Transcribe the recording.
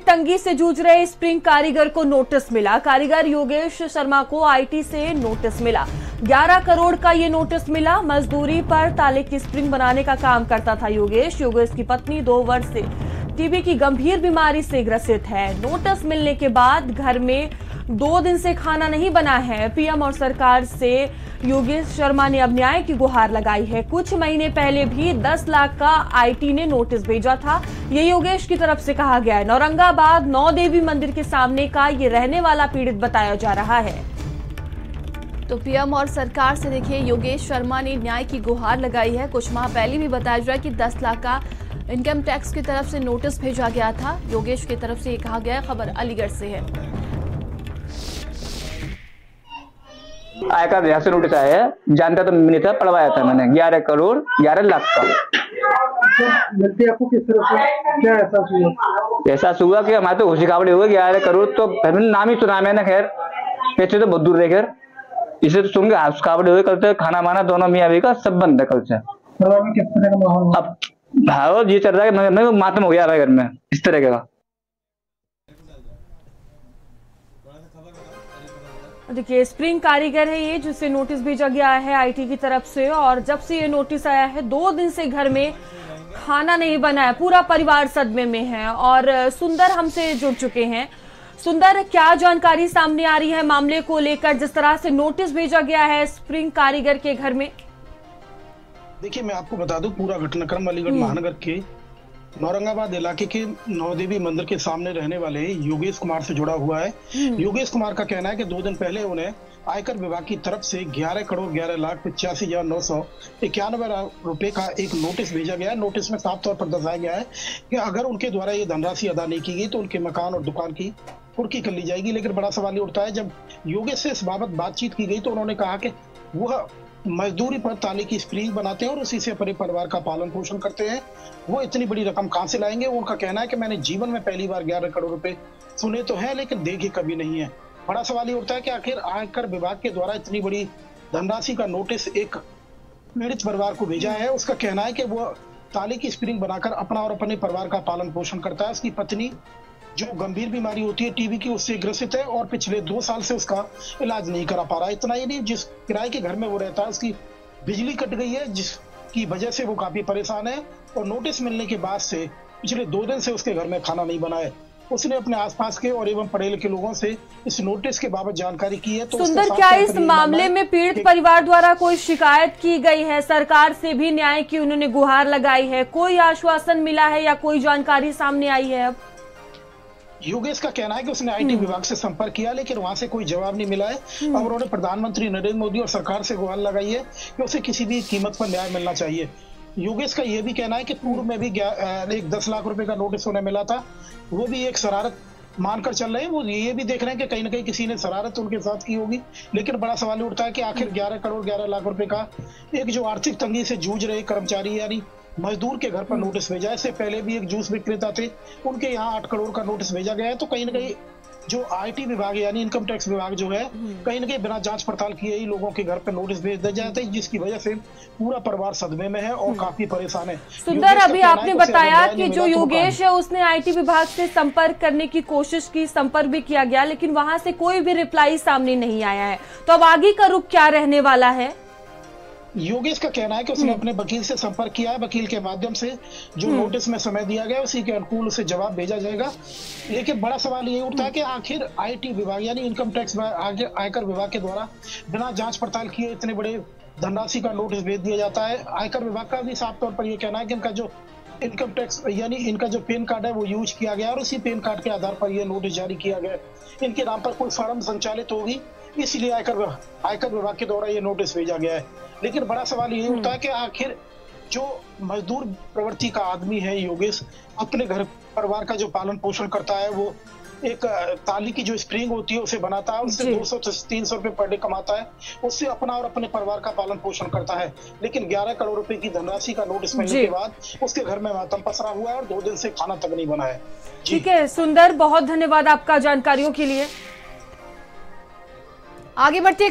तंगी से जूझ रहे स्प्रिंग कारीगर को नोटिस मिला। कारीगर योगेश शर्मा को आईटी से नोटिस मिला। 11 करोड़ का ये नोटिस मिला। मजदूरी पर ताले की स्प्रिंग बनाने का काम करता था योगेश की पत्नी 2 वर्ष से टीबी की गंभीर बीमारी से ग्रसित है। नोटिस मिलने के बाद घर में 2 दिन से खाना नहीं बना है। पीएम और सरकार से योगेश शर्मा ने अब न्याय की गुहार लगाई है। कुछ महीने पहले भी 10 लाख का आईटी ने नोटिस भेजा था। ये योगेश की तरफ से कहा गया है। औरंगाबाद 9 देवी मंदिर के सामने का ये रहने वाला पीड़ित बताया जा रहा है। तो पीएम और सरकार से देखिए योगेश शर्मा ने न्याय की गुहार लगाई है। कुछ माह पहले भी बताया जा रहा है कि 10 लाख का इनकम टैक्स की तरफ से नोटिस भेजा गया था। योगेश की तरफ से ये कहा गया है। खबर अलीगढ़ से है। आयकर विभाग से नोटिस आया है। जानता तो नहीं था, पढ़वाया था मैंने। 11 करोड़ 11 लाख का। मिलती आपको किस तरह से क्या एहसास हुआ? एहसास हुआ कि हमारे तो खुशखबरी हुई। 11 करोड़ तो नाम ही सुना मैंने। खैर पैसे तो बहुत दूर रहे। खैर इसे तो सुन के खुशखबरी हुई। कल से खाना माना दोनों मियाँ बीवी का सब बंद है। कल से किस तरह का माहौल? अब भाव ये चल रहा है कि मैं मातम हो गया घर में इस तरह का। देखिए स्प्रिंग कारीगर है ये, जिसे नोटिस भेजा गया है आईटी की तरफ से। और जब से ये नोटिस आया है 2 दिन से घर में खाना नहीं बना है। पूरा परिवार सदमे में है। और सुंदर हमसे जुड़ चुके हैं। सुंदर, क्या जानकारी सामने आ रही है मामले को लेकर, जिस तरह से नोटिस भेजा गया है स्प्रिंग कारीगर के घर में? देखिए मैं आपको बता दूं, पूरा घटनाक्रम अलीगढ़ महानगर के औरंगाबाद इलाके के 9 देवी मंदिर के सामने रहने वाले योगेश कुमार से जुड़ा हुआ है। योगेश कुमार का कहना है कि 2 दिन पहले उन्हें आयकर विभाग की तरफ से 11 करोड़ 11 लाख 85,991 रुपए का एक नोटिस भेजा गया है। नोटिस में साफ तौर पर दर्शाया गया है कि अगर उनके द्वारा ये धनराशि अदा नहीं की गई तो उनके मकान और दुकान की कुर्की कर ली जाएगी। लेकिन बड़ा सवाल ये उठता है, जब योगेश से इस बाबत बातचीत की गई तो उन्होंने कहा कि वह मजदूरी पर ताले की स्प्रिंग बनाते हैं और उसी से अपने परिवार का पालन पोषण करते हैं। वो इतनी बड़ी रकम कहां से लाएंगे? उनका कहना है कि मैंने जीवन में पहली बार 11 करोड़ रुपए सुने तो हैं लेकिन देखे कभी नहीं है। बड़ा सवाल ये उठता है कि आखिर आयकर विभाग के द्वारा इतनी बड़ी धनराशि का नोटिस एक पीड़ित परिवार को भेजा है। उसका कहना है कि वो ताले की स्प्रिंग बनाकर अपना और अपने परिवार का पालन पोषण करता है। उसकी पत्नी जो गंभीर बीमारी होती है टीबी की, उससे ग्रसित है और पिछले 2 साल से उसका इलाज नहीं करा पा रहा है। इतना ही नहीं, जिस किराए के घर में वो रहता है उसकी बिजली कट गई है, जिसकी वजह से वो काफी परेशान है। और नोटिस मिलने के बाद से पिछले 2 दिन से उसके घर में खाना नहीं बना है। उसने अपने आसपास के और एवं पढ़े लिखे लोगों से इस नोटिस के बाबत जानकारी की है। तो सुंदर, क्या इस मामले में पीड़ित परिवार द्वारा कोई शिकायत की गई है? सरकार से भी न्याय की उन्होंने गुहार लगाई है। कोई आश्वासन मिला है या कोई जानकारी सामने आई है? अब योगेश का कहना है कि उसने आईटी विभाग से संपर्क किया लेकिन वहां से कोई जवाब नहीं मिला है। अब उन्होंने प्रधानमंत्री नरेंद्र मोदी और सरकार से गुहार लगाई है कि उसे किसी भी कीमत पर न्याय मिलना चाहिए। योगेश का यह भी कहना है कि पूर्व में भी एक 10 लाख रुपए का नोटिस उन्हें मिला था। वो भी एक शरारत मानकर चल रहे हैं। वो ये भी देख रहे हैं कि कहीं ना कहीं किसी ने शरारत उनके साथ की होगी। लेकिन बड़ा सवाल उठता है कि आखिर 11 करोड़ 11 लाख रुपए का एक जो आर्थिक तंगी से जूझ रहे कर्मचारी यानी मजदूर के घर पर नोटिस भेजा है। इससे पहले भी एक जूस विक्रेता थे, उनके यहाँ 8 करोड़ का नोटिस भेजा गया है। तो कहीं ना कहीं जो आईटी विभाग यानी इनकम टैक्स विभाग जो है, कहीं ना कहीं बिना जांच पड़ताल किए ही लोगों के घर पर नोटिस भेज दिए जाते हैं, जिसकी वजह से पूरा परिवार सदमे में है और काफी परेशान है। सुंदर, अभी आपने बताया कि जो योगेश है उसने आईटी विभाग से संपर्क करने की कोशिश की, संपर्क भी किया गया लेकिन वहां से कोई भी रिप्लाई सामने नहीं आया है। तो अब आगे का रुख क्या रहने वाला है? योगेश का कहना है कि उसने अपने वकील से संपर्क किया है। वकील के माध्यम से जो नोटिस में समय दिया गया उसी के अनुकूल उसे जवाब भेजा जाएगा। लेकिन बड़ा सवाल ये उठता है कि आखिर आईटी विभाग यानी इनकम टैक्स आयकर विभाग के द्वारा बिना जांच पड़ताल किए इतने बड़े धनराशि का नोटिस भेज दिया जाता है। आयकर विभाग का भी साफ तौर पर यह कहना है कि इनका जो इनकम टैक्स यानी इनका जो पैन कार्ड है वो यूज किया गया और उसी पैन कार्ड के आधार पर यह नोटिस जारी किया गया। इनके नाम पर कोई फर्म संचालित होगी, इसलिए आयकर विभाग के द्वारा ये नोटिस भेजा गया है। लेकिन बड़ा सवाल ये उठता है कि आखिर जो मजदूर प्रवृत्ति का आदमी है योगेश, अपने घर परिवार का जो पालन पोषण करता है, वो एक ताली की जो स्प्रिंग होती है उसे बनाता है, उससे 200 से 300 रुपए पर डे कमाता है, उससे अपना और अपने परिवार का पालन पोषण करता है। लेकिन 11 करोड़ रुपए की धनराशि का नोटिस मिलने के बाद उसके घर में मातम पसरा हुआ है और 2 दिन से खाना तक नहीं बना है। ठीक है सुंदर, बहुत धन्यवाद आपका जानकारियों के लिए। आगे बढ़ते